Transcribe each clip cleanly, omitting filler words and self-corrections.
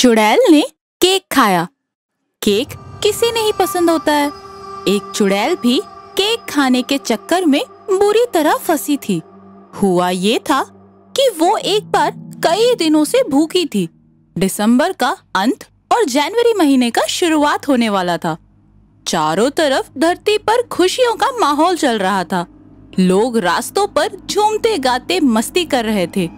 चुड़ैल ने केक खाया। केक किसे नहीं पसंद होता है। एक चुड़ैल भी केक खाने के चक्कर में बुरी तरह फंसी थी। हुआ ये था कि वो एक बार कई दिनों से भूखी थी। दिसंबर का अंत और जनवरी महीने का शुरुआत होने वाला था। चारों तरफ धरती पर खुशियों का माहौल चल रहा था। लोग रास्तों पर झूमते गाते मस्ती कर रहे थे।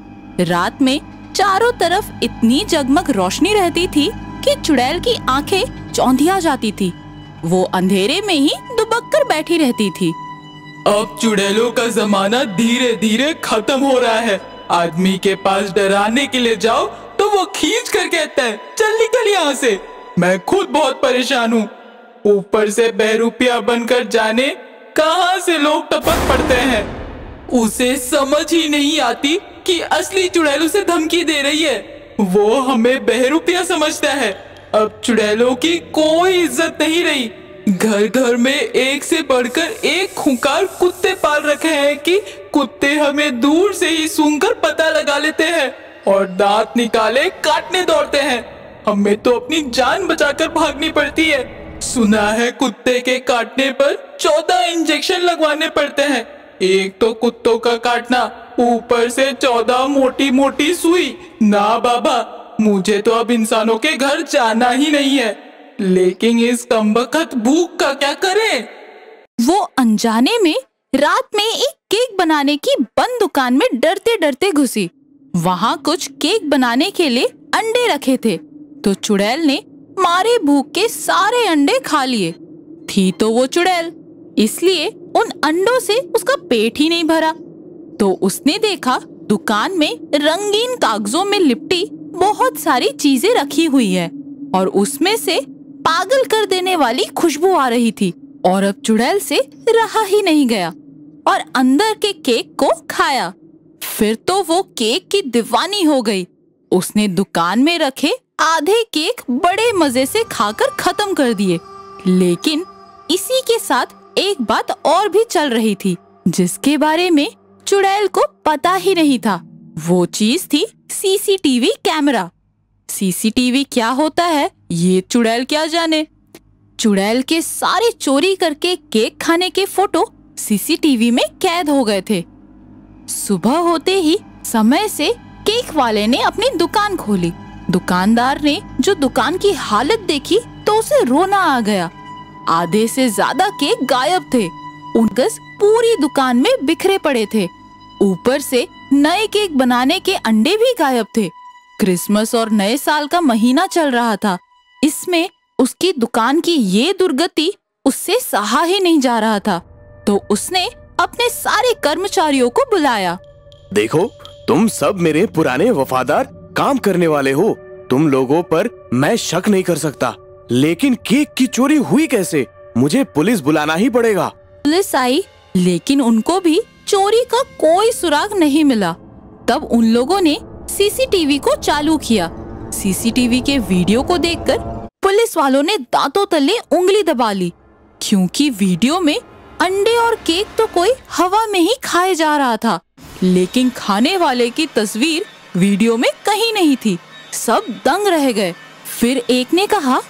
रात में चारों तरफ इतनी जगमग रोशनी रहती थी कि चुड़ैल की आंखें चौंधिया जाती थी। वो अंधेरे में ही दुबक कर बैठी रहती थी। अब चुड़ैलों का जमाना धीरे धीरे खत्म हो रहा है। आदमी के पास डराने के लिए जाओ तो वो खींच कर कहता है, चल निकल यहाँ से। मैं खुद बहुत परेशान हूँ। ऊपर से बहरूपिया बनकर जाने कहाँ से लोग टपक पड़ते हैं। उसे समझ ही नहीं आती कि असली चुड़ैल उसे धमकी दे रही है। वो हमें बहरूपिया समझता है। अब चुड़ैलों की कोई इज्जत नहीं रही। घर घर में एक से बढ़कर एक खूंखार कुत्ते पाल रखे हैं कि कुत्ते हमें दूर से ही सूंघकर पता लगा लेते हैं और दांत निकाले काटने दौड़ते हैं। हमें तो अपनी जान बचाकर भागनी पड़ती है। सुना है कुत्ते के काटने पर 14 इंजेक्शन लगवाने पड़ते हैं। एक तो कुत्तों का काटना, ऊपर से 14 मोटी मोटी सुई। ना बाबा, मुझे तो अब इंसानों के घर जाना ही नहीं है। लेकिन इस कमबख्त भूख का क्या करें? वो अनजाने में रात में एक केक बनाने की बंद दुकान में डरते डरते घुसी। वहाँ कुछ केक बनाने के लिए अंडे रखे थे, तो चुड़ैल ने मारे भूख के सारे अंडे खा लिए। थी तो वो चुड़ैल, इसलिए उन अंडों से उसका पेट ही नहीं भरा। तो उसने देखा दुकान में रंगीन कागजों में लिपटी बहुत सारी चीजें रखी हुई है और उसमें से पागल कर देने वाली खुशबू आ रही थी। और अब चुड़ैल से रहा ही नहीं गया और अंदर के केक को खाया। फिर तो वो केक की दीवानी हो गई। उसने दुकान में रखे आधे केक बड़े मजे से खाकर खत्म कर दिए। लेकिन इसी के साथ एक बात और भी चल रही थी जिसके बारे में चुड़ैल को पता ही नहीं था। वो चीज थी सीसीटीवी कैमरा। सीसीटीवी क्या होता है ये चुड़ैल क्या जाने। चुड़ैल के सारे चोरी करके केक खाने के फोटो सीसीटीवी में कैद हो गए थे। सुबह होते ही समय से केक वाले ने अपनी दुकान खोली। दुकानदार ने जो दुकान की हालत देखी तो उसे रोना आ गया। आधे से ज्यादा केक गायब थे। उनकस पूरी दुकान में बिखरे पड़े थे। ऊपर से नए केक बनाने के अंडे भी गायब थे। क्रिसमस और नए साल का महीना चल रहा था। इसमें उसकी दुकान की ये दुर्गति उससे सहा ही नहीं जा रहा था। तो उसने अपने सारे कर्मचारियों को बुलाया। देखो, तुम सब मेरे पुराने वफादार काम करने वाले हो। तुम लोगों पर मैं शक नहीं कर सकता, लेकिन केक की चोरी हुई कैसे? मुझे पुलिस बुलाना ही पड़ेगा। पुलिस आई, लेकिन उनको भी चोरी का कोई सुराग नहीं मिला। तब उन लोगों ने सीसीटीवी को चालू किया। सीसीटीवी के वीडियो को देखकर पुलिस वालों ने दांतों तले उंगली दबा ली, क्योंकि वीडियो में अंडे और केक तो कोई हवा में ही खाए जा रहा था, लेकिन खाने वाले की तस्वीर वीडियो में कहीं नहीं थी। सब दंग रह गए। फिर एक ने कहा,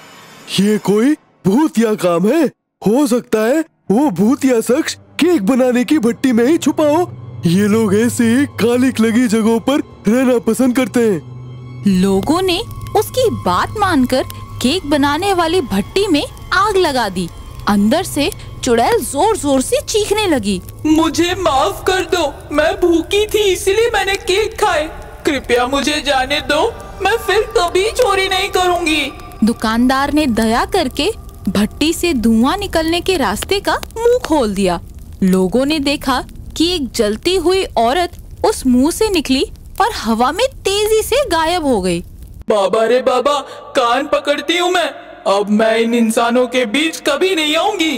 ये कोई भूतिया काम है। हो सकता है वो भूतिया शख्स केक बनाने की भट्टी में ही छुपा हो। ये लोग ऐसे ही कालिक लगी जगहों पर रहना पसंद करते हैं। लोगों ने उसकी बात मानकर केक बनाने वाली भट्टी में आग लगा दी। अंदर से चुड़ैल जोर जोर से चीखने लगी, मुझे माफ कर दो, मैं भूखी थी इसलिए मैंने केक खाए। कृपया मुझे जाने दो, मैं फिर कभी चोरी नहीं करूँगी। दुकानदार ने दया करके भट्टी से धुआं निकलने के रास्ते का मुंह खोल दिया। लोगों ने देखा कि एक जलती हुई औरत उस मुंह से निकली और हवा में तेजी से गायब हो गई। बाबा रे बाबा, कान पकड़ती हूँ मैं। अब मैं इन इंसानों के बीच कभी नहीं आऊंगी।